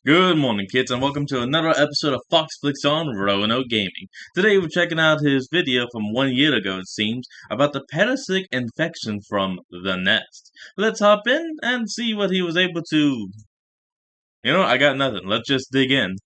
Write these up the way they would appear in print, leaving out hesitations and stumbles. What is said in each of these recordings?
Good morning, kids, and welcome to another episode of Fox Flicks on Roanoke Gaming. Today we're checking out his video from 1 year ago, it seems, about the parasitic infection from The Nest. Let's hop in and see what he was able to... I got nothing. Let's just dig in.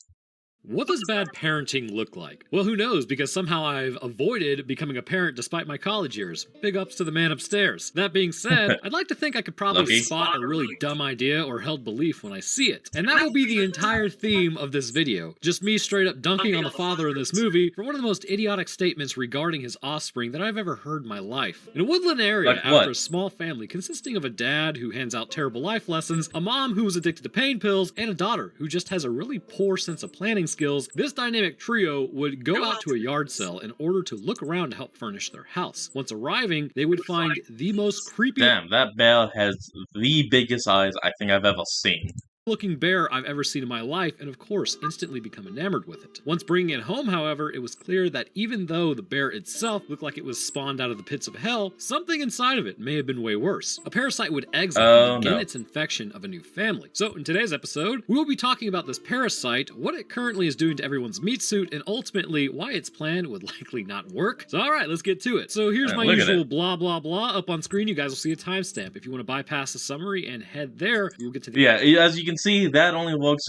What does bad parenting look like? Well, who knows, because somehow I've avoided becoming a parent despite my college years. Big ups to the man upstairs. That being said, I'd like to think I could probably spot a really dumb idea or held belief when I see it. And that will be the entire theme of this video. Just me straight up dunking on the father in this movie for one of the most idiotic statements regarding his offspring that I've ever heard in my life. In a woodland area, after a small family consisting of a dad who hands out terrible life lessons, a mom who is addicted to pain pills, and a daughter who just has a really poor sense of planning skills, this dynamic trio would go out to a yard sale in order to look around to help furnish their house. Once arriving, they would find the most creepy— Damn, that bear has the biggest eyes I think I've ever seen. Looking bear I've ever seen in my life, and of course instantly become enamored with it. Once bringing it home, however, it was clear that even though the bear itself looked like it was spawned out of the pits of hell, something inside of it may have been way worse. A parasite would exit and begin its infection of a new family. So in today's episode, we will be talking about this parasite, what it currently is doing to everyone's meat suit, and ultimately why its plan would likely not work. So alright, let's get to it. So here's my usual blah blah blah. Up on screen you guys will see a timestamp. If you want to bypass the summary and head there, you'll get to the— Yeah, as you can see, that only works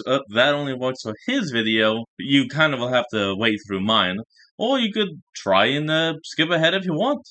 for his video. You kind of will have to wait through mine, or you could try and skip ahead if you want.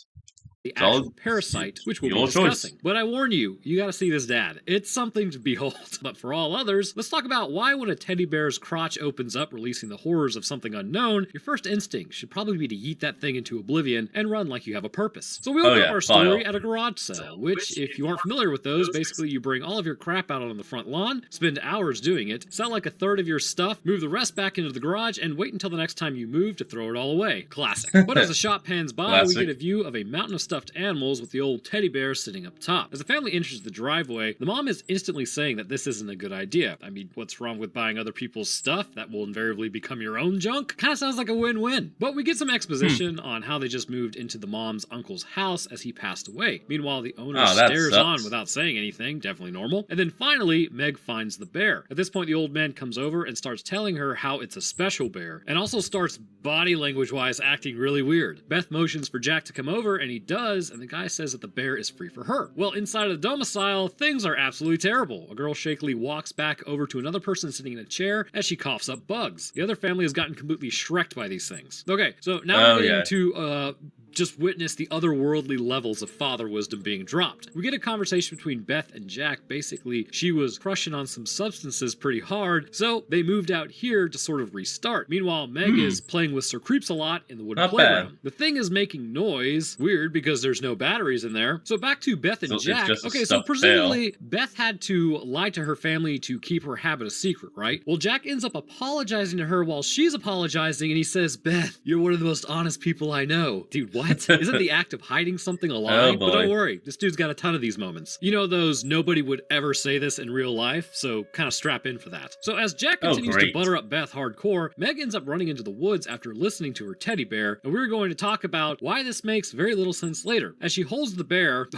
The actual parasite, which we'll be discussing. But I warn you, you gotta see this dad. It's something to behold. But for all others, let's talk about why when a teddy bear's crotch opens up, releasing the horrors of something unknown, your first instinct should probably be to yeet that thing into oblivion and run like you have a purpose. So we open up our story at a garage sale, which, if you aren't familiar with those, basically you bring all of your crap out on the front lawn, spend hours doing it, sell like a third of your stuff, move the rest back into the garage, and wait until the next time you move to throw it all away. Classic. But as the shop pans by, we get a view of a mountain of stuffed animals with the old teddy bear sitting up top. As the family enters the driveway, the mom is instantly saying that this isn't a good idea. I mean, what's wrong with buying other people's stuff? That will invariably become your own junk? Kinda sounds like a win-win. But we get some exposition on how they just moved into the mom's uncle's house as he passed away. Meanwhile, the owner stares on without saying anything, definitely normal. And then finally, Meg finds the bear. At this point, the old man comes over and starts telling her how it's a special bear, and also starts body language-wise acting really weird. Beth motions for Jack to come over, and he does, and the guy says that the bear is free for her. Well, inside of the domicile, things are absolutely terrible. A girl shakily walks back over to another person sitting in a chair as she coughs up bugs. The other family has gotten completely shreked by these things. Okay, so now we're getting to just witness the otherworldly levels of father wisdom being dropped. We get a conversation between Beth and Jack. Basically, she was crushing on some substances pretty hard, so they moved out here to sort of restart. Meanwhile, Meg is playing with Sir Creeps a lot in the wooden playground. The thing is making noise. Weird, because there's no batteries in there. So back to Beth and Jack. Okay, so presumably Beth had to lie to her family to keep her habit a secret, right? Well, Jack ends up apologizing to her while she's apologizing, and he says, "Beth, you're one of the most honest people I know." Dude, what? Isn't the act of hiding something a lie? But don't worry, this dude's got a ton of these moments. You know those nobody would ever say this in real life, so kind of strap in for that. So as Jack continues to butter up Beth hardcore, Meg ends up running into the woods after listening to her teddy bear, and we're going to talk about why this makes very little sense later. As she holds the bear,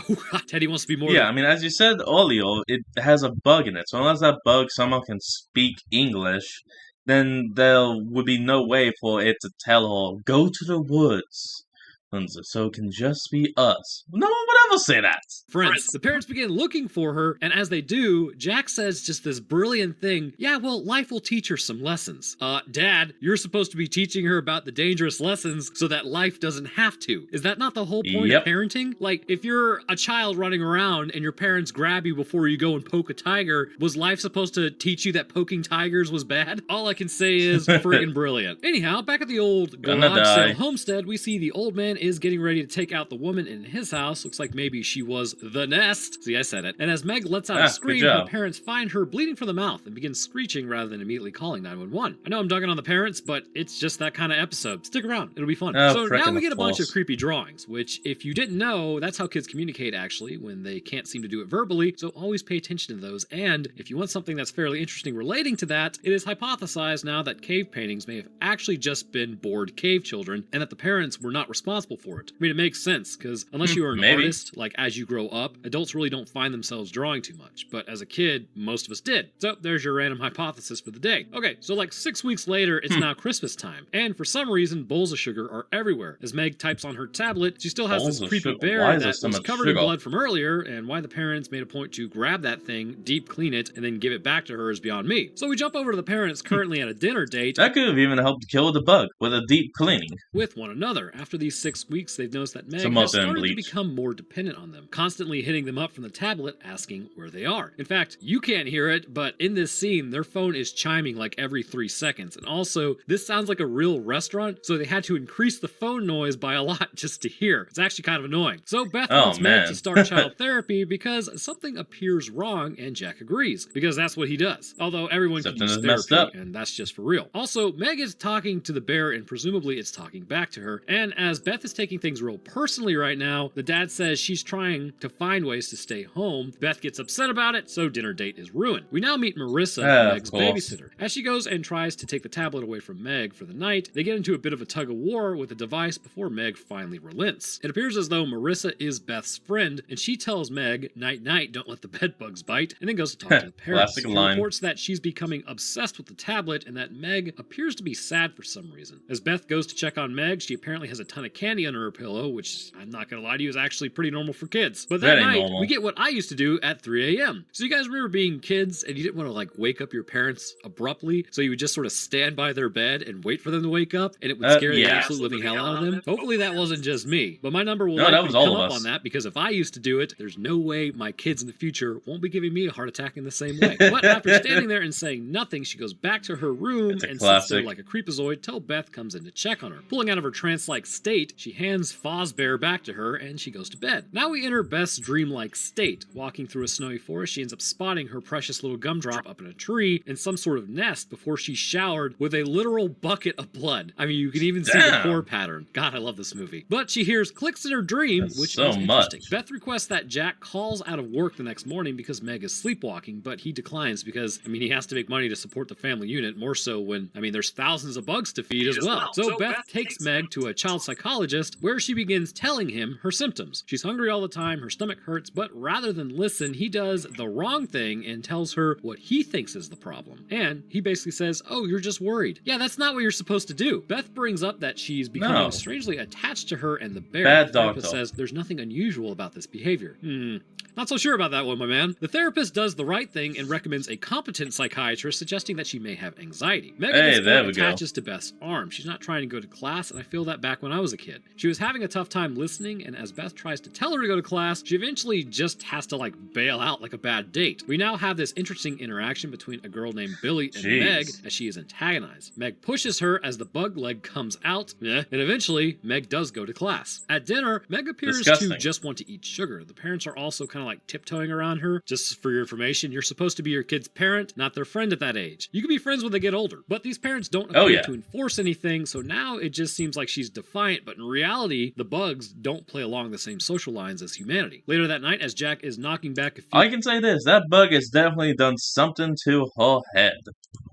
Teddy wants to be more— I mean, as you said earlier, it has a bug in it, so unless that bug somehow can speak English, then there would be no way for it to tell her, "Go to the woods. So it can just be us." No one would ever say that. Friends. The parents begin looking for her, and as they do, Jack says just this brilliant thing. Yeah, well, life will teach her some lessons. Dad, you're supposed to be teaching her about the dangerous lessons so that life doesn't have to. Is that not the whole point of parenting? Like, if you're a child running around and your parents grab you before you go and poke a tiger, was life supposed to teach you that poking tigers was bad? All I can say is friggin' brilliant. Anyhow, back at the old garage sale homestead, we see the old man is getting ready to take out the woman in his house. Looks like maybe she was the nest. See, I said it. And as Meg lets out a scream, her parents find her bleeding from the mouth and begin screeching rather than immediately calling 911. I know I'm dogging on the parents, but it's just that kind of episode. Stick around. It'll be fun. So now we get a bunch of creepy drawings, which, if you didn't know, that's how kids communicate, actually, when they can't seem to do it verbally. So always pay attention to those. And if you want something that's fairly interesting relating to that, it is hypothesized now that cave paintings may have actually just been bored cave children, and that the parents were not responsible responsible for it. I mean, it makes sense, because unless you are an artist, like as you grow up, adults really don't find themselves drawing too much. But as a kid, most of us did. So there's your random hypothesis for the day. Okay, so like 6 weeks later, it's now Christmas time. And for some reason, bowls of sugar are everywhere. As Meg types on her tablet, she still has this creepy bear that was covered in blood from earlier, and why the parents made a point to grab that thing, deep clean it, and then give it back to her is beyond me. So we jump over to the parents currently at a dinner date. That could have even helped kill the bug with a deep cleaning. With one another. After these 6 weeks, they've noticed that Meg has started to become more dependent on them, constantly hitting them up from the tablet asking where they are. In fact, you can't hear it, but in this scene, their phone is chiming like every 3 seconds. And also, this sounds like a real restaurant, so they had to increase the phone noise by a lot just to hear. It's actually kind of annoying. So Beth wants Meg to start child therapy because something appears wrong, and Jack agrees, because that's what he does. Although everyone can use therapy, and that's just for real. Also, Meg is talking to the bear, and presumably it's talking back to her. And as Beth is taking things real personally right now, the dad says she's trying to find ways to stay home. Beth gets upset about it, so dinner date is ruined. We now meet Marissa, Meg's babysitter. As she goes and tries to take the tablet away from Meg for the night, they get into a bit of a tug of war with the device before Meg finally relents. It appears as though Marissa is Beth's friend, and she tells Meg, "Night night, don't let the bed bugs bite," and then goes to talk to the parents. She reports that she's becoming obsessed with the tablet and that Meg appears to be sad for some reason. As Beth goes to check on Meg, she apparently has a ton of candy under her pillow, which I'm not gonna lie to you is actually pretty normal for kids. But that night, we get what I used to do at 3 a.m. So you guys remember being kids and you didn't want to like wake up your parents abruptly, so you would just sort of stand by their bed and wait for them to wake up, and it would scare the absolute living hell out of them? Hopefully that wasn't just me, but my number will likely come up on that, because if I used to do it, there's no way my kids in the future won't be giving me a heart attack in the same way. But after standing there and saying nothing, she goes back to her room and sits there like a creepazoid till Beth comes in to check on her. Pulling out of her trance-like state, she hands Fozbear back to her and she goes to bed. Now we enter Beth's dreamlike state. Walking through a snowy forest, she ends up spotting her precious little gumdrop up in a tree in some sort of nest before she's showered with a literal bucket of blood. I mean, you can even see the core pattern. God, I love this movie. But she hears clicks in her dream, which is interesting. Beth requests that Jack calls out of work the next morning because Meg is sleepwalking, but he declines because, I mean, he has to make money to support the family unit, more so when, I mean, there's thousands of bugs to feed as well. So Beth takes Meg to a child psychologist where she begins telling him her symptoms. She's hungry all the time, her stomach hurts, but rather than listen, he does the wrong thing and tells her what he thinks is the problem. And he basically says, "Oh, you're just worried." Yeah, that's not what you're supposed to do. Beth brings up that she's becoming strangely attached to her and the bear. The therapist says there's nothing unusual about this behavior. Not so sure about that one, my man. The therapist does the right thing and recommends a competent psychiatrist, suggesting that she may have anxiety. Megan attaches to Beth's arm. She's not trying to go to class, and I feel that back when I was a kid. She was having a tough time listening, and as Beth tries to tell her to go to class, she eventually just has to like bail out like a bad date. We now have this interesting interaction between a girl named Billy and Meg as she is antagonized. Meg pushes her as the bug leg comes out, and eventually Meg does go to class. At dinner, Meg appears to just want to eat sugar. The parents are also kind of like tiptoeing around her. Just for your information, you're supposed to be your kid's parent, not their friend at that age. You can be friends when they get older, but these parents don't appear to enforce anything, so now it just seems like she's defiant, but in reality, the bugs don't play along the same social lines as humanity. Later that night, as Jack is knocking back a few... I can say this, that bug has definitely done something to her head.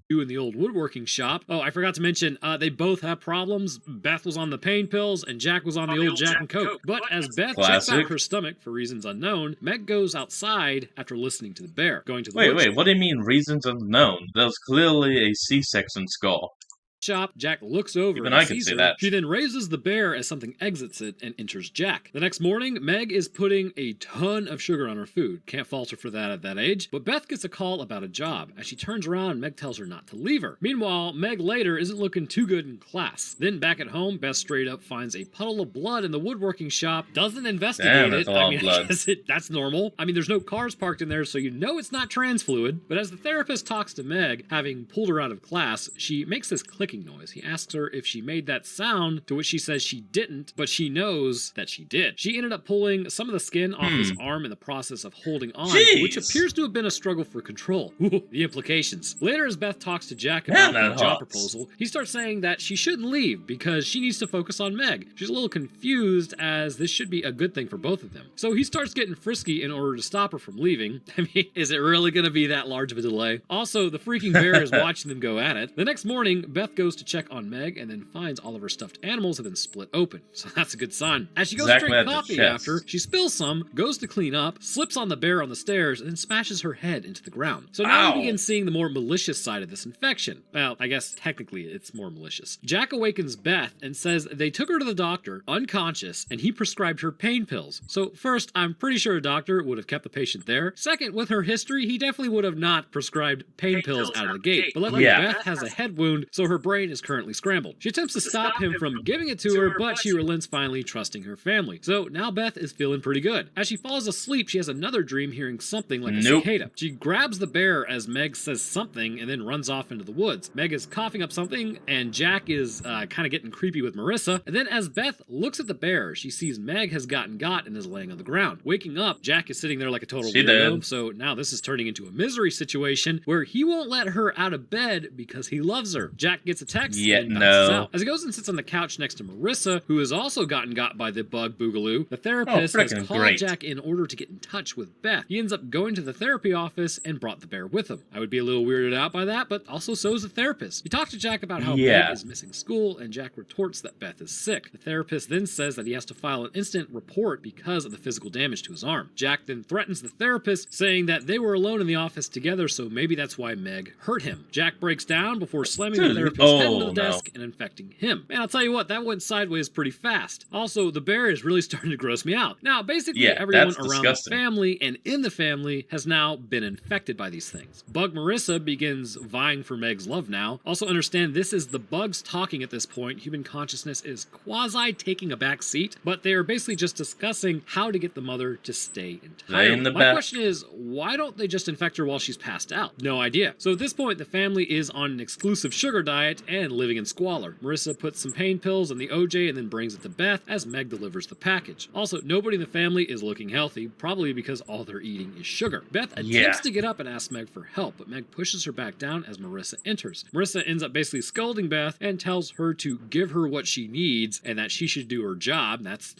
In the old woodworking shop. Oh, I forgot to mention, they both have problems. Beth was on the pain pills, and Jack was on the old Jack and Coke. But as Beth checks out her stomach for reasons unknown, Meg goes outside after listening to the bear. Going to the Wait, what do you mean reasons unknown? That was clearly a C-section skull. Shop, Jack looks over Even I can see that. She then raises the bear as something exits it and enters Jack. The next morning, Meg is putting a ton of sugar on her food. Can't fault her for that at that age. But Beth gets a call about a job. As she turns around, Meg tells her not to leave her. Meanwhile, Meg later isn't looking too good in class. Then back at home, Beth straight up finds a puddle of blood in the woodworking shop, doesn't investigate it. I mean, I guess that's normal. I mean, there's no cars parked in there, so you know it's not trans fluid. But as the therapist talks to Meg, having pulled her out of class, she makes this clicking noise. He asks her if she made that sound, to which she says she didn't, but she knows that she did. She ended up pulling some of the skin off his arm in the process of holding on, which appears to have been a struggle for control. Ooh, the implications. Later, as Beth talks to Jack about the job proposal, he starts saying that she shouldn't leave because she needs to focus on Meg. She's a little confused, as this should be a good thing for both of them. So he starts getting frisky in order to stop her from leaving. I mean, is it really going to be that large of a delay? Also, the freaking bear is watching them go at it. The next morning, Beth goes goes to check on Meg and then finds all of her stuffed animals have been split open, so that's a good sign. As she goes to drink coffee after, she spills some, goes to clean up, slips on the bear on the stairs, and then smashes her head into the ground. So now we begin seeing the more malicious side of this infection. Well, I guess technically it's more malicious. Jack awakens Beth and says they took her to the doctor, unconscious, and he prescribed her pain pills. So first, I'm pretty sure a doctor would have kept the patient there. Second, with her history, he definitely would have not prescribed pain pills out of the gate. But luckily, Beth has a head wound, so her brain is currently scrambled. She attempts to stop him from giving it to her, but she relents, finally trusting her family. So now Beth is feeling pretty good. As she falls asleep, she has another dream hearing something like a cicada. She grabs the bear as Meg says something and then runs off into the woods. Meg is coughing up something, and Jack is kind of getting creepy with Marissa. And then as Beth looks at the bear, she sees Meg has gotten got and is laying on the ground. Waking up, Jack is sitting there like a total weirdo, so now this is turning into a misery situation where he won't let her out of bed because he loves her. Jack gets a text and bounces out. As he goes and sits on the couch next to Marissa, who has also gotten got by the bug boogaloo, the therapist has called Jack in order to get in touch with Beth. He ends up going to the therapy office and brought the bear with him. I would be a little weirded out by that, but also so is the therapist. He talks to Jack about how Meg is missing school, and Jack retorts that Beth is sick. The therapist then says that he has to file an incident report because of the physical damage to his arm. Jack then threatens the therapist, saying that they were alone in the office together, so maybe that's why Meg hurt him. Jack breaks down before slamming the therapist's head into the desk and infecting him. Man, I'll tell you what, that went sideways pretty fast. Also, the bear is really starting to gross me out. Now, basically everyone around the family and in the family has now been infected by these things. Bug Marissa begins vying for Meg's love now. Also understand this is the bugs talking at this point. Human consciousness is quasi taking a back seat, but they are basically just discussing how to get the mother to stay entire. My question is, why don't they just infect her while she's passed out? No idea. So at this point, the family is on an exclusive sugar diet and living in squalor. Marissa puts some pain pills in the OJ and then brings it to Beth as Meg delivers the package. Also, nobody in the family is looking healthy, probably because all they're eating is sugar. Beth attempts to get up and ask Meg for help, but Meg pushes her back down as Marissa enters. Marissa ends up basically scolding Beth and tells her to give her what she needs and that she should do her job. That's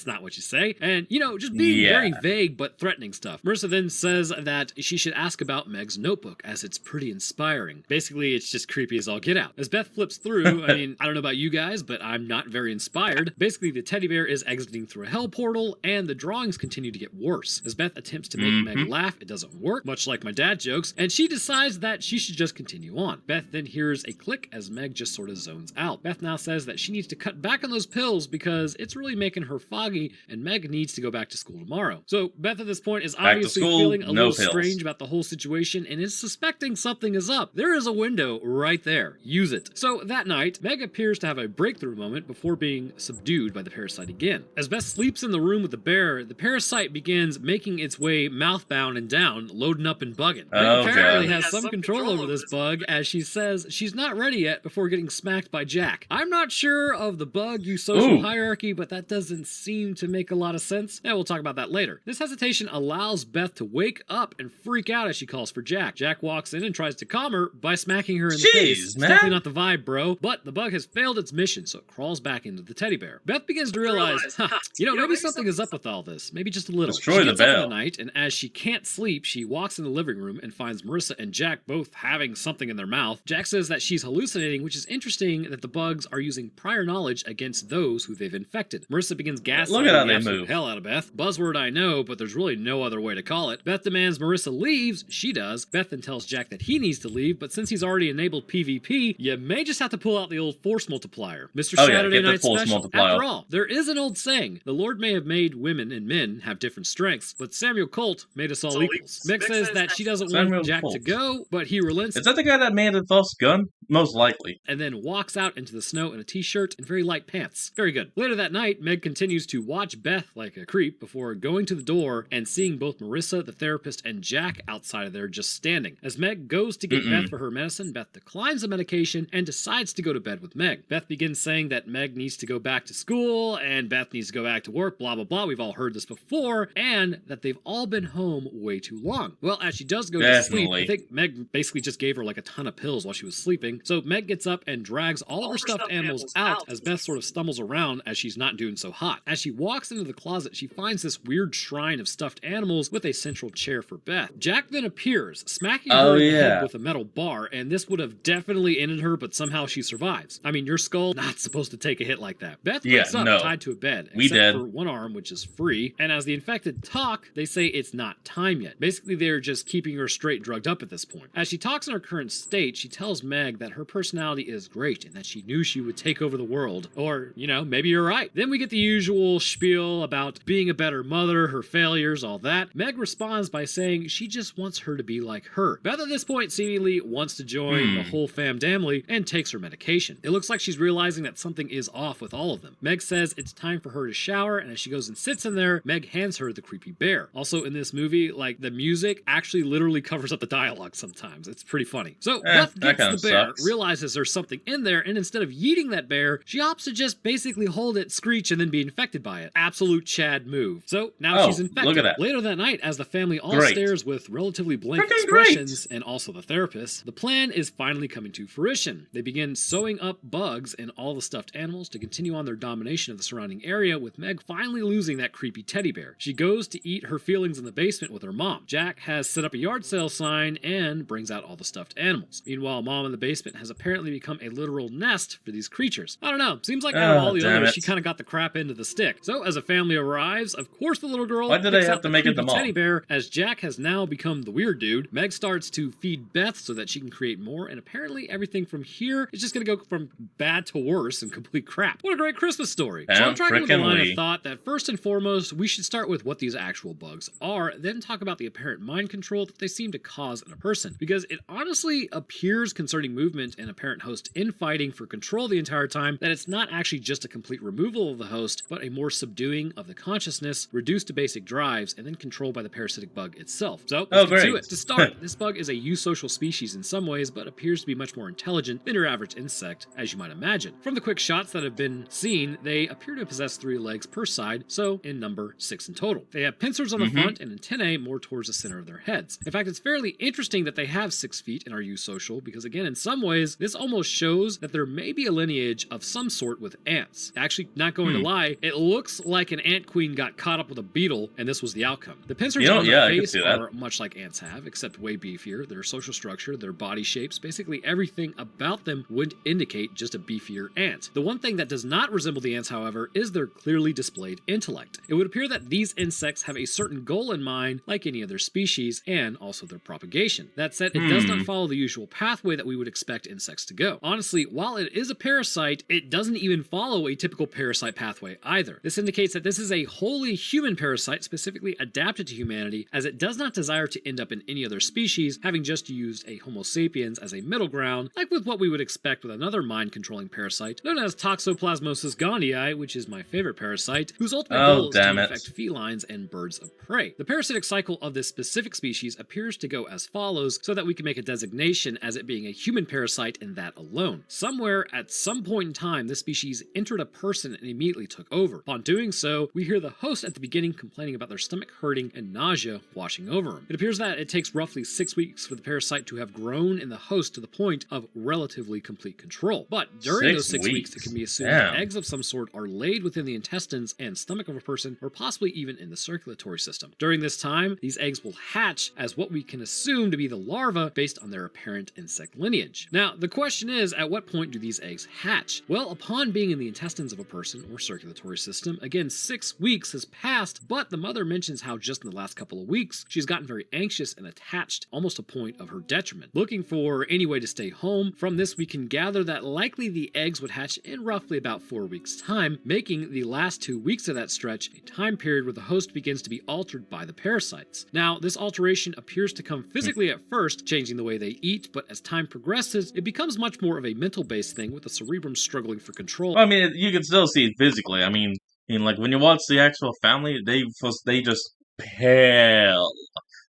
not what you say. And, you know, just being very vague but threatening stuff. Marissa then says that she should ask about Meg's notebook as it's pretty inspiring. Basically, it's just creepy as all get out. As Beth flips through, I mean, I don't know about you guys, but I'm not very inspired. Basically, the teddy bear is exiting through a hell portal and the drawings continue to get worse. As Beth attempts to make Meg laugh, it doesn't work, much like my dad jokes, and she decides that she should just continue on. Beth then hears a click as Meg just sort of zones out. Beth now says that she needs to cut back on those pills because it's really making her foggy and Meg needs to go back to school tomorrow. So Beth at this point is obviously feeling a little strange about the whole situation and is suspecting something is up. There is a window right there. Use it. So that night, Meg appears to have a breakthrough moment before being subdued by the parasite again. As Beth sleeps in the room with the bear, the parasite begins making its way mouthbound and down, loading up and bugging. Meg apparently has some control over this bug as she says she's not ready yet before getting smacked by Jack. I'm not sure of the bug social hierarchy, but that doesn't seem to make a lot of sense. Yeah, we'll talk about that later. This hesitation allows Beth to wake up and freak out as she calls for Jack. Jack walks in and tries to calm her by smacking her in the face. It's definitely not the vibe, bro. But the bug has failed its mission, so it crawls back into the teddy bear. Beth begins to realize, maybe something is up with all this. Maybe just a little. Destroy the bell. She gets up in the night, and as she can't sleep, she walks in the living room and finds Marissa and Jack both having something in their mouth. Jack says that she's hallucinating, which is interesting that the bugs are using prior knowledge against those who they've infected. Marissa begins gaslighting the absolute hell out of Beth. Buzzword I know, but there's really no other way to call it. Beth demands Marissa leaves. She does. Beth then tells Jack that he needs to leave, but since he's already enabled PvP, you may just have to pull out the old force multiplier. Mr. Saturday Night Special. After all, there is an old saying, the Lord may have made women and men have different strengths, but Samuel Colt made us all equals. Meg says that she doesn't want Jack to go, but he relents. Is that the guy that made the false gun? Most likely. And then walks out into the snow in a t-shirt and very light pants. Very good. Later that night, Meg continues to watch Beth like a creep before going to the door and seeing both Marissa, the therapist, and Jack outside of there just standing. As Meg goes to get Beth for her medicine, Beth declines the medication and decides to go to bed with Meg. Beth begins saying that Meg needs to go back to school and Beth needs to go back to work, blah, blah, blah. We've all heard this before, and that they've all been home way too long. Well, as she does go to sleep, I think Meg basically just gave her like a ton of pills while she was sleeping. screaming, so Meg gets up and drags all of her stuffed animals out as Beth sort of stumbles around as she's not doing so hot. As she walks into the closet, she finds this weird shrine of stuffed animals with a central chair for Beth. Jack then appears, smacking her in the head with a metal bar, and this would have definitely ended her, but somehow she survives. I mean, your skull not supposed to take a hit like that. Beth wakes up tied to a bed, except for one arm, which is free, and as the infected talk, they say it's not time yet. Basically, they're just keeping her straight drugged up at this point. As she talks in her current state, she tells Meg that her personality is great and that she knew she would take over the world. Or, you know, maybe you're right. Then we get the usual spiel about being a better mother, her failures, all that. Meg responds by saying she just wants her to be like her. Beth at this point seemingly wants to join the whole family and takes her medication. It looks like she's realizing that something is off with all of them. Meg says it's time for her to shower, and as she goes and sits in there, Meg hands her the creepy bear. Also in this movie, like, the music actually literally covers up the dialogue sometimes. It's pretty funny. So Beth gets the bear, realizes there's something in there, and instead of yeeting that bear, she opts to just basically hold it, screech, and then be infected by it. Absolute Chad move. So now she's infected. Look at that. Later that night, as the family all stares with relatively blank expressions, and also the therapist, the plan is finally coming to fruition. They begin sewing up bugs in all the stuffed animals to continue on their domination of the surrounding area, with Meg finally losing that creepy teddy bear. She goes to eat her feelings in the basement with her mom. Jack has set up a yard sale sign and brings out all the stuffed animals. Meanwhile, Mom in the basement has apparently become a literal nest for these creatures. I don't know, seems like out of all the others, she kind of got the crap end of the stick. So as a family arrives, of course the little girl picks out the creepy teddy bear. As Jack has now become the weird dude, Meg starts to feed Beth so that she can create more, and apparently everything from here is just going to go from bad to worse and complete crap. What a great Christmas story. So I'm tracking with the line of thought that first and foremost, we should start with what these actual bugs are, then talk about the apparent mind control that they seem to cause in a person, because it honestly appears concerning movement and apparent host infighting for control the entire time that it's not actually just a complete removal of the host, but a more subduing of the consciousness, reduced to basic drives, and then controlled by the parasitic bug itself. So let's get to it. To start, this bug is a eusocial species in some ways, but appears to be much more intelligent than your average insect, as you might imagine. From the quick shots that have been seen, they appear to possess 3 legs per side, so in number 6 in total. They have pincers on the front and antennae more towards the center of their heads. In fact, it's fairly interesting that they have 6 feet and are eusocial, because again, in some ways, this almost shows that there may be a lineage of some sort with ants. Actually, not going to lie, it looks like an ant queen got caught up with a beetle, and this was the outcome. The pincers on their face are much like ants have, except way beefier. Their social structure, their body shapes, basically everything about them would indicate just a beefier ant. The one thing that does not resemble the ants, however, is their clearly displayed intellect. It would appear that these insects have a certain goal in mind, like any other species, and also their propagation. That said, it does not follow the usual pathway that we would expect insects to go. Honestly, while it is a parasite, it doesn't even follow a typical parasite pathway either. This indicates that this is a wholly human parasite specifically adapted to humanity, as it does not desire to end up in any other species, having just used a Homo sapiens as a middle ground, like with what we would expect with another mind-controlling parasite known as Toxoplasmosis gondii, which is my favorite parasite, whose ultimate goal is to infect felines and birds of prey. The parasitic cycle of this specific species appears to go as follows, so that we can make a designation as it being a human parasite and that alone. Somewhere, at some point in time, this species entered a person and immediately took over. Upon doing so, we hear the host at the beginning complaining about their stomach hurting and nausea washing over them. It appears that it takes roughly 6 weeks for the parasite to have grown in the host to the point of relatively complete control. But during those 6 weeks, it can be assumed that eggs of some sort are laid within the intestines and stomach of a person, or possibly even in the circulatory system. During this time, these eggs will hatch as what we can assume to be the larva based on their apparent insect lineage. Now, the question is, at what point do these eggs hatch? Well, upon being in the intestines of a person or circulatory system, again, 6 weeks has passed, but the mother mentions how just in the last couple of weeks, she's gotten very anxious and attached, almost to a point of her detriment, looking for any way to stay home. From this, we can gather that likely the eggs would hatch in roughly about 4 weeks' time, making the last 2 weeks of that stretch a time period where the host begins to be altered by the parasites. Now, this alteration appears to come physically at first, changing the way they eat, but as time progresses, it becomes much more of a mental-based thing, with the cerebrum struggling for control. Well, I mean, you can still see it physically. I mean, like when you watch the actual family, they just pale.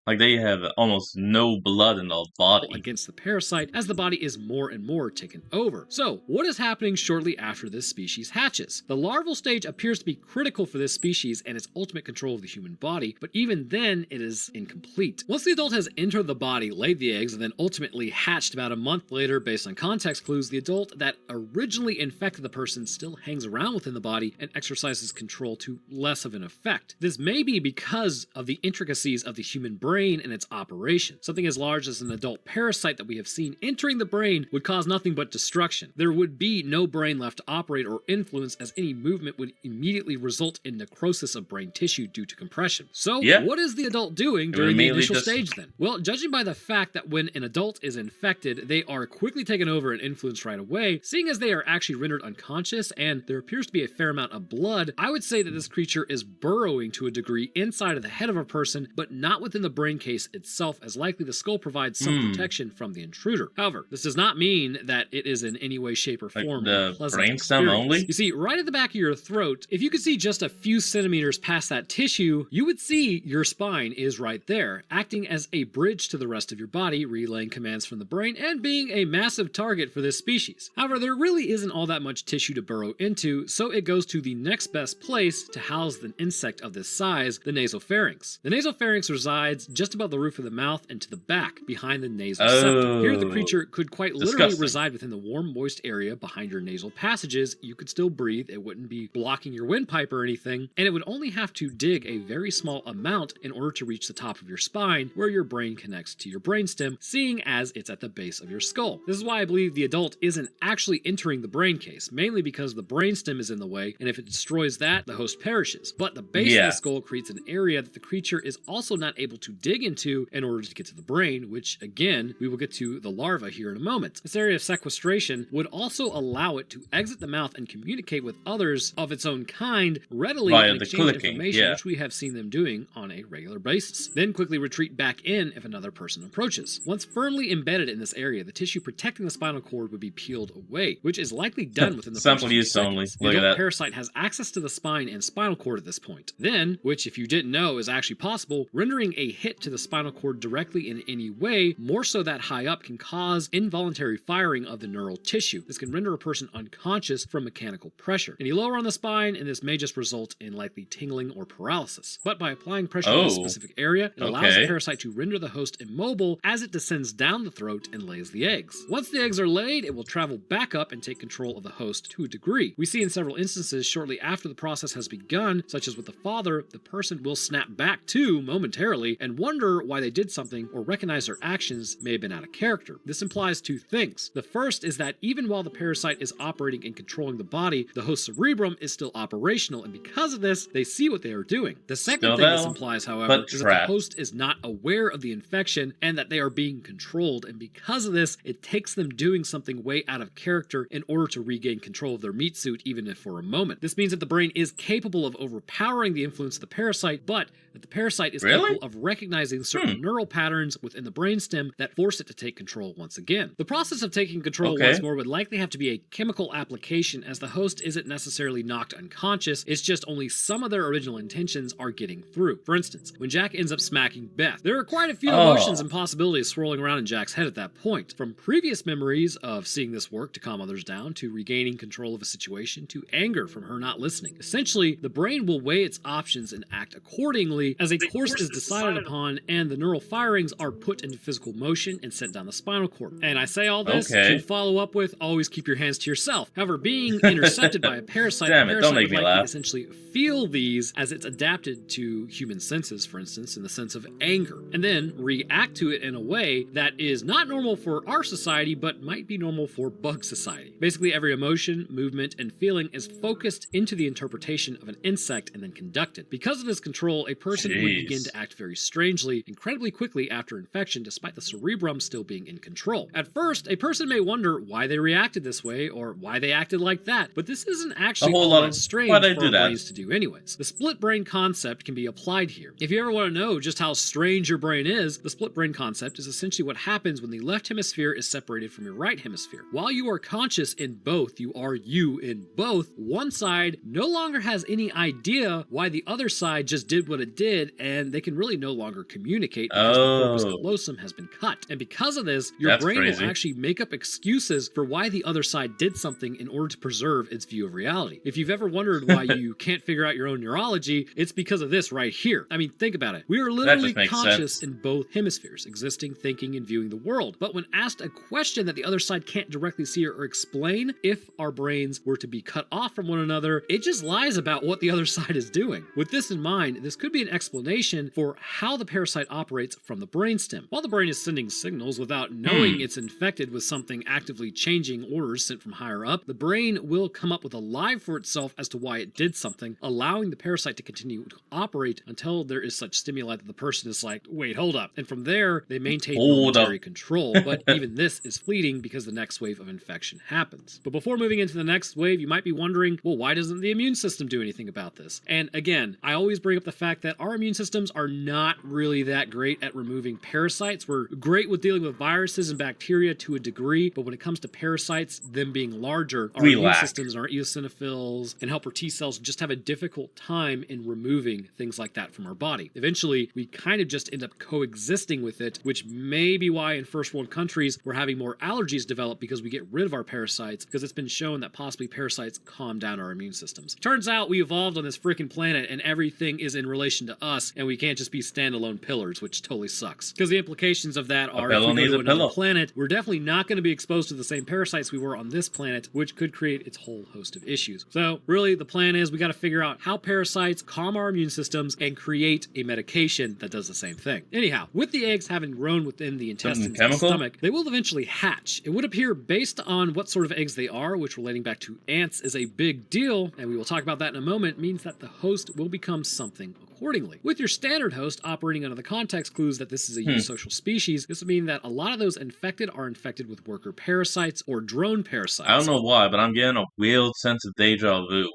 Like they have almost no blood in the body. Against the parasite as the body is more and more taken over. So, what is happening shortly after this species hatches? The larval stage appears to be critical for this species and its ultimate control of the human body, but even then it is incomplete. Once the adult has entered the body, laid the eggs, and then ultimately hatched about a month later based on context clues, the adult that originally infected the person still hangs around within the body and exercises control to less of an effect. This may be because of the intricacies of the human brain and its operation. Something as large as an adult parasite that we have seen entering the brain would cause nothing but destruction. There would be no brain left to operate or influence, as any movement would immediately result in necrosis of brain tissue due to compression. So, what is the adult doing during the initial stage then? Well, judging by the fact that when an adult is infected, they are quickly taken over and influenced right away, seeing as they are actually rendered unconscious and there appears to be a fair amount of blood, I would say that this creature is burrowing to a degree inside of the head of a person, but not within the brain case itself, as likely the skull provides some protection from the intruder. However, this does not mean that it is in any way, shape, or form the brainstem only. You see, right at the back of your throat, if you could see just a few centimeters past that tissue, you would see your spine is right there, acting as a bridge to the rest of your body, relaying commands from the brain, and being a massive target for this species. However, there really isn't all that much tissue to burrow into, so it goes to the next best place to house an insect of this size, the nasopharynx. The nasopharynx resides just above the roof of the mouth and to the back, behind the nasal septum. Here, the creature could quite literally reside within the warm, moist area behind your nasal passages. You could still breathe, it wouldn't be blocking your windpipe or anything, and it would only have to dig a very small amount in order to reach the top of your spine, where your brain connects to your brainstem, seeing as it's at the base of your skull. This is why I believe the adult isn't actually entering the brain case, mainly because the brainstem is in the way, and if it destroys that, the host perishes. But the base of the skull creates an area that the creature is also not able to dig into in order to get to the brain, which, again, we will get to the larva here in a moment. This area of sequestration would also allow it to exit the mouth and communicate with others of its own kind readily and exchange information, which we have seen them doing on a regular basis. Then quickly retreat back in if another person approaches. Once firmly embedded in this area, the tissue protecting the spinal cord would be peeled away, which is likely done within the first few seconds. The adult parasite has access to the spine and spinal cord at this point. Then, which if you didn't know is actually possible, rendering a hit to the spinal cord directly in any way, more so that high up, can cause involuntary firing of the neural tissue. This can render a person unconscious from mechanical pressure. Any lower on the spine, and this may just result in likely tingling or paralysis. But by applying pressure to a specific area, it allows the parasite to render the host immobile as it descends down the throat and lays the eggs. Once the eggs are laid, it will travel back up and take control of the host to a degree. We see in several instances shortly after the process has begun, such as with the father, the person will snap back to momentarily and wonder why they did something or recognize their actions may have been out of character. This implies two things. The first is that even while the parasite is operating and controlling the body, the host cerebrum is still operational, and because of this, they see what they are doing. The second thing this implies, however, is that the host is not aware of the infection and that they are being controlled, and because of this, it takes them doing something way out of character in order to regain control of their meat suit, even if for a moment. This means that the brain is capable of overpowering the influence of the parasite, but that the parasite is capable of recognizing certain neural patterns within the brainstem that force it to take control once again. The process of taking control once more would likely have to be a chemical application, as the host isn't necessarily knocked unconscious, it's just only some of their original intentions are getting through. For instance, when Jack ends up smacking Beth, there are quite a few emotions and possibilities swirling around in Jack's head at that point. From previous memories of seeing this work to calm others down, to regaining control of a situation, to anger from her not listening. Essentially, the brain will weigh its options and act accordingly as a course is decided upon and the neural firings are put into physical motion and sent down the spinal cord. And I say all this to follow up with, always keep your hands to yourself. However, being intercepted by a parasite, the parasite would likely essentially feel these as it's adapted to human senses, for instance, in the sense of anger, and then react to it in a way that is not normal for our society, but might be normal for bug society. Basically, every emotion, movement, and feeling is focused into the interpretation of an insect and then conducted. Because of this control, a person would begin to act very strangely, incredibly quickly after infection, despite the cerebrum still being in control. At first, a person may wonder why they reacted this way or why they acted like that, but this isn't actually all that strange for our brains to do anyways. The split brain concept can be applied here. If you ever want to know just how strange your brain is, the split brain concept is essentially what happens when the left hemisphere is separated from your right hemisphere. While you are conscious in both, you are you in both, one side no longer has any idea why the other side just did what it did, and they can really no longer longer communicate because the corpus Oh, callosum has been cut. And because of this, your that's brain crazy. will actually make up excuses for why the other side did something in order to preserve its view of reality. If you've ever wondered why you can't figure out your own neurology, it's because of this right here. I mean, think about it. We are literally makes conscious sense. in both hemispheres, existing, thinking, and viewing the world. But when asked a question that the other side can't directly see or explain, if our brains were to be cut off from one another, it just lies about what the other side is doing. With this in mind, this could be an explanation for how the parasite operates from the brainstem. While the brain is sending signals without knowing it's infected with something actively changing orders sent from higher up, the brain will come up with a lie for itself as to why it did something, allowing the parasite to continue to operate until there is such stimuli that the person is like, wait, hold up. And from there, they maintain momentary control, but even this is fleeting because the next wave of infection happens. But before moving into the next wave, you might be wondering, well, why doesn't the immune system do anything about this? And again, I always bring up the fact that our immune systems are not really that great at removing parasites. We're great with dealing with viruses and bacteria to a degree, but when it comes to parasites, them being larger, our immune systems and our eosinophils and helper T cells just have a difficult time in removing things like that from our body. Eventually, we kind of just end up coexisting with it, which may be why in first world countries we're having more allergies develop because we get rid of our parasites, because it's been shown that possibly parasites calm down our immune systems. Turns out we evolved on this freaking planet and everything is in relation to us, and we can't just be standalone pillars, which totally sucks. Because the implications of that are if we go to another planet, we're definitely not going to be exposed to the same parasites we were on this planet, which could create its whole host of issues. So really the plan is we got to figure out how parasites calm our immune systems and create a medication that does the same thing. Anyhow, with the eggs having grown within the intestines and stomach, they will eventually hatch. It would appear based on what sort of eggs they are, which relating back to ants is a big deal, and we will talk about that in a moment, means that the host will become something accordingly. With your standard host operating under the context clues that this is a eusocial species, this would mean that a lot of those infected are infected with worker parasites or drone parasites. I don't know why, but I'm getting a weird sense of deja vu.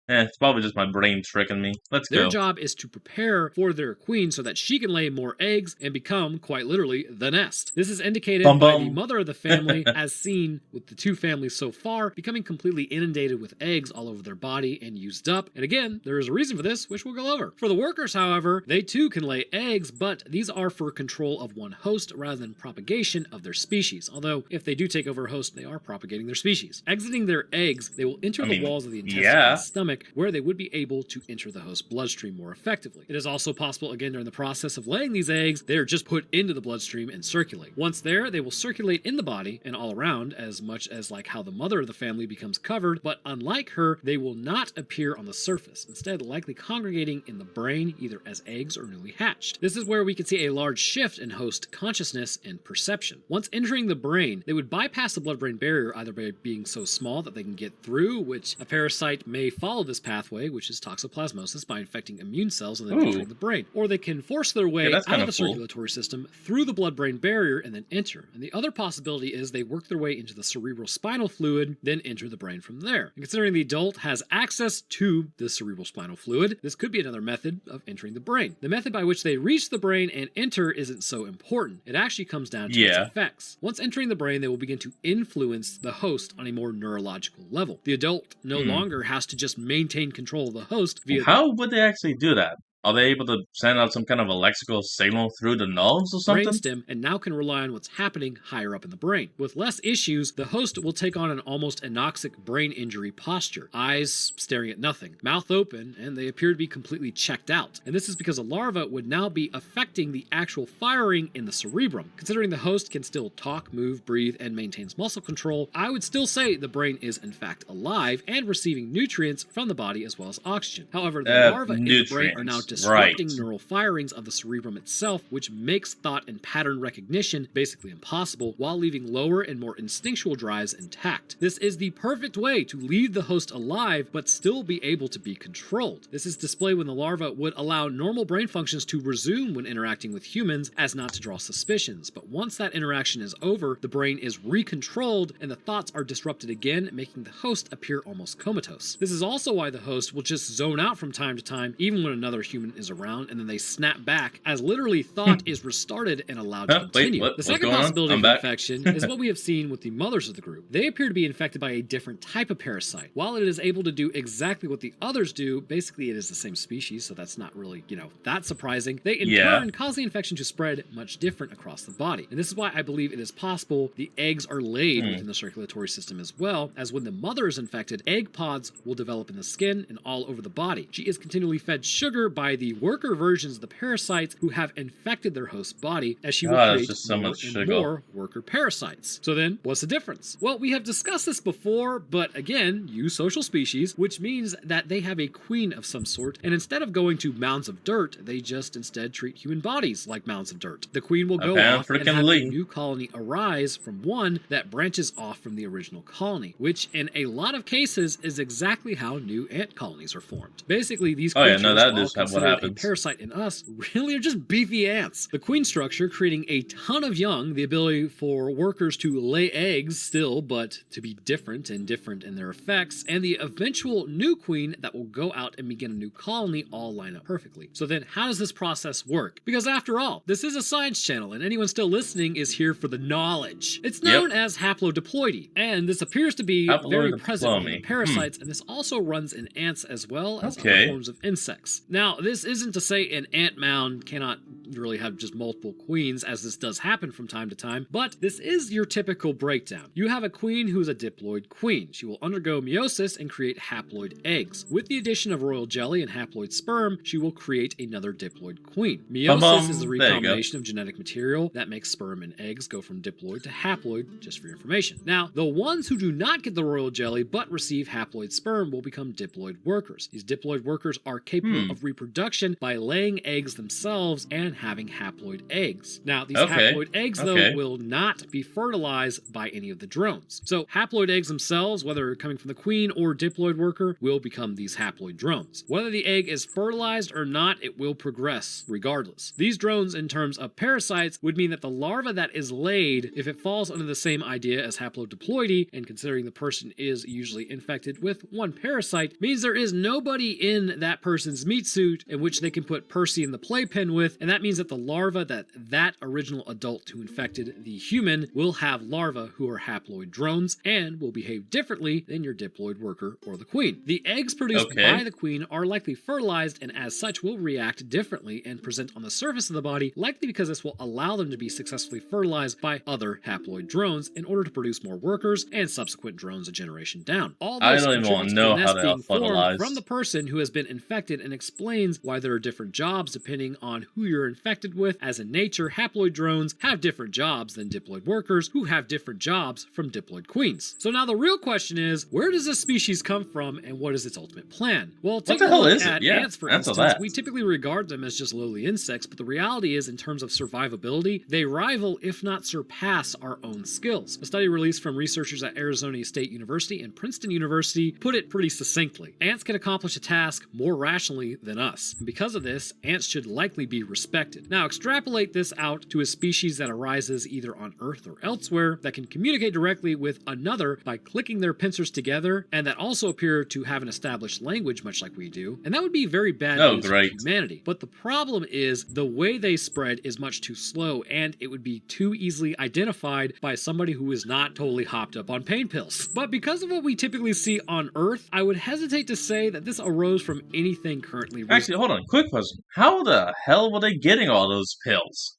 It's probably just my brain tricking me. Let's go. Their job is to prepare for their queen so that she can lay more eggs and become, quite literally, the nest. This is indicated by the mother of the family, as seen with the two families so far, becoming completely inundated with eggs all over their body and used up. And again, there is a reason for this, which we'll go over. For the workers, however, they too can lay eggs, but these are for control of one host rather than propagation of their species. Although, if they do take over a host, they are propagating their species. Exiting their eggs, they will enter the walls of the intestine and stomach, where they would be able to enter the host bloodstream more effectively. It is also possible, again, during the process of laying these eggs, they are just put into the bloodstream and circulate. Once there, they will circulate in the body and all around, as much as like how the mother of the family becomes covered, but unlike her, they will not appear on the surface, instead likely congregating in the brain either as eggs or newly hatched. This is where we can see a large shift in host consciousness and perception. Once entering the brain, they would bypass the blood-brain barrier either by being so small that they can get through, which a parasite may follow this pathway, which is toxoplasmosis, by infecting immune cells and then entering the brain. Or they can force their way out of the circulatory system through the blood-brain barrier and then enter. And the other possibility is they work their way into the cerebrospinal fluid, then enter the brain from there. And considering the adult has access to the cerebrospinal fluid, this could be another method of entering the brain. The method by which they reach the brain and enter isn't so important. It actually comes down to its effects. Once entering the brain, they will begin to influence the host on a more neurological level. The adult no longer has to just maintain control of the host via How would they actually do that? Are they able to send out some kind of electrical signal through the nerves or something? Brainstem, and now can rely on what's happening higher up in the brain. With less issues, the host will take on an almost anoxic brain injury posture. Eyes staring at nothing, mouth open, and they appear to be completely checked out. And this is because a larva would now be affecting the actual firing in the cerebrum. Considering the host can still talk, move, breathe, and maintains muscle control, I would still say the brain is in fact alive and receiving nutrients from the body as well as oxygen. However, the larva in the brain are now disrupting neural firings of the cerebrum itself, which makes thought and pattern recognition basically impossible, while leaving lower and more instinctual drives intact. This is the perfect way to leave the host alive, but still be able to be controlled. This is displayed when the larva would allow normal brain functions to resume when interacting with humans, as not to draw suspicions. But once that interaction is over, the brain is recontrolled and the thoughts are disrupted again, making the host appear almost comatose. This is also why the host will just zone out from time to time, even when another human human is around, and then they snap back as literally thought is restarted and allowed to continue. Wait, the second possibility of infection is what we have seen with the mothers of the group. They appear to be infected by a different type of parasite. While it is able to do exactly what the others do, basically it is the same species, so that's not really, that surprising. They in turn cause the infection to spread much different across the body. And this is why I believe it is possible the eggs are laid within the circulatory system as well, as when the mother is infected, egg pods will develop in the skin and all over the body. She is continually fed sugar by the worker versions of the parasites who have infected their host body, as she will create more and more worker parasites. So then, what's the difference? Well, we have discussed this before, but again, eusocial species, which means that they have a queen of some sort, and instead of going to mounds of dirt, they just instead treat human bodies like mounds of dirt. The queen will go off and have a new colony arise from one that branches off from the original colony, which in a lot of cases is exactly how new ant colonies are formed. Basically, these creatures, that is what happens. A parasite in us, really are just beefy ants. The queen structure creating a ton of young, the ability for workers to lay eggs still, but to be different in their effects, and the eventual new queen that will go out and begin a new colony all line up perfectly. So then, how does this process work? Because after all, this is a science channel, and anyone still listening is here for the knowledge. It's known as haplodiploidy, and this appears to be very present in parasites, and this also runs in ants as well as other forms of insects. Now, this isn't to say an ant mound cannot really have just multiple queens, as this does happen from time to time, but this is your typical breakdown. You have a queen who is a diploid queen. She will undergo meiosis and create haploid eggs. With the addition of royal jelly and haploid sperm, she will create another diploid queen. Meiosis is the recombination of genetic material that makes sperm and eggs go from diploid to haploid, just for your information. Now, the ones who do not get the royal jelly but receive haploid sperm will become diploid workers. These diploid workers are capable of reproduction by laying eggs themselves and having haploid eggs. Now, these haploid eggs, though, will not be fertilized by any of the drones. So, haploid eggs themselves, whether coming from the queen or diploid worker, will become these haploid drones. Whether the egg is fertilized or not, it will progress regardless. These drones, in terms of parasites, would mean that the larva that is laid, if it falls under the same idea as haplodiploidy, and considering the person is usually infected with one parasite, means there is nobody in that person's meat suit in which they can put Percy in the playpen with, and that means that the larva that original adult who infected the human will have larvae who are haploid drones and will behave differently than your diploid worker or the queen. The eggs produced by the queen are likely fertilized and as such will react differently and present on the surface of the body, likely because this will allow them to be successfully fertilized by other haploid drones in order to produce more workers and subsequent drones a generation down. All this contributes to the nest being formed from the person who has been infected and explains why there are different jobs depending on who you're infected with, as in nature, haploid drones have different jobs than diploid workers who have different jobs from diploid queens. So now the real question is, where does this species come from and what is its ultimate plan? Well, take a look at ants, for instance. We typically regard them as just lowly insects, but the reality is, in terms of survivability, they rival, if not surpass, our own skills. A study released from researchers at Arizona State University and Princeton University put it pretty succinctly. Ants can accomplish a task more rationally than us, and because of this, ants should likely be respected. Now, extrapolate this out to a species that arises either on Earth or elsewhere that can communicate directly with another by clicking their pincers together, and that also appear to have an established language much like we do, and that would be very bad news for humanity. But the problem is the way they spread is much too slow, and it would be too easily identified by somebody who is not totally hopped up on pain pills. But because of what we typically see on Earth, I would hesitate to say that this arose from anything currently. Actually, hold on, quick question. How the hell were they getting all those pills?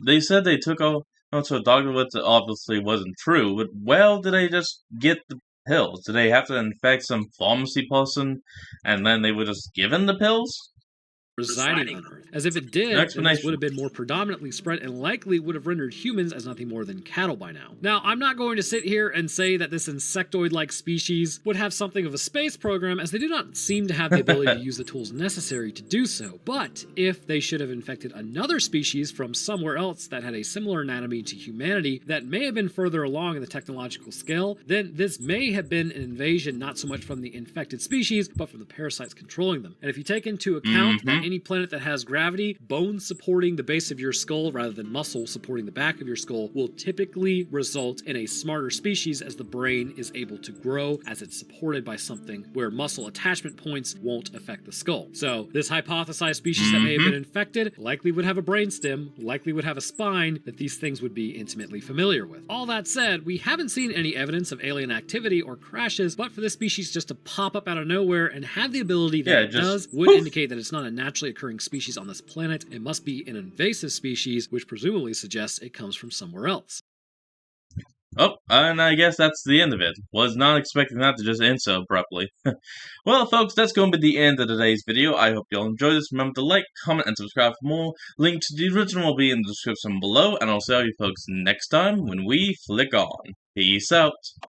They said they took to a doctor, which obviously wasn't true, but where did they just get the pills? Did they have to infect some pharmacy person, and then they were just given the pills? Residing on Earth. As if it did, this would have been more predominantly spread and likely would have rendered humans as nothing more than cattle by now. Now, I'm not going to sit here and say that this insectoid-like species would have something of a space program, as they do not seem to have the ability to use the tools necessary to do so. But if they should have infected another species from somewhere else that had a similar anatomy to humanity that may have been further along in the technological scale, then this may have been an invasion not so much from the infected species, but from the parasites controlling them. And if you take into account that any planet that has gravity, bone supporting the base of your skull rather than muscle supporting the back of your skull will typically result in a smarter species, as the brain is able to grow as it's supported by something where muscle attachment points won't affect the skull. So this hypothesized species that may have been infected likely would have a brainstem, likely would have a spine that these things would be intimately familiar with. All that said, we haven't seen any evidence of alien activity or crashes, but for this species just to pop up out of nowhere and have the ability that it does would indicate that it's not a naturally occurring species on this planet. It must be an invasive species, which presumably suggests it comes from somewhere else. Oh, and I guess that's the end of it. Was not expecting that to just end so abruptly. Well, folks, that's going to be the end of today's video. I hope you all enjoyed this. Remember to like, comment, and subscribe for more. Link to the original will be in the description below, and I'll see you folks next time when we flick on. Peace out.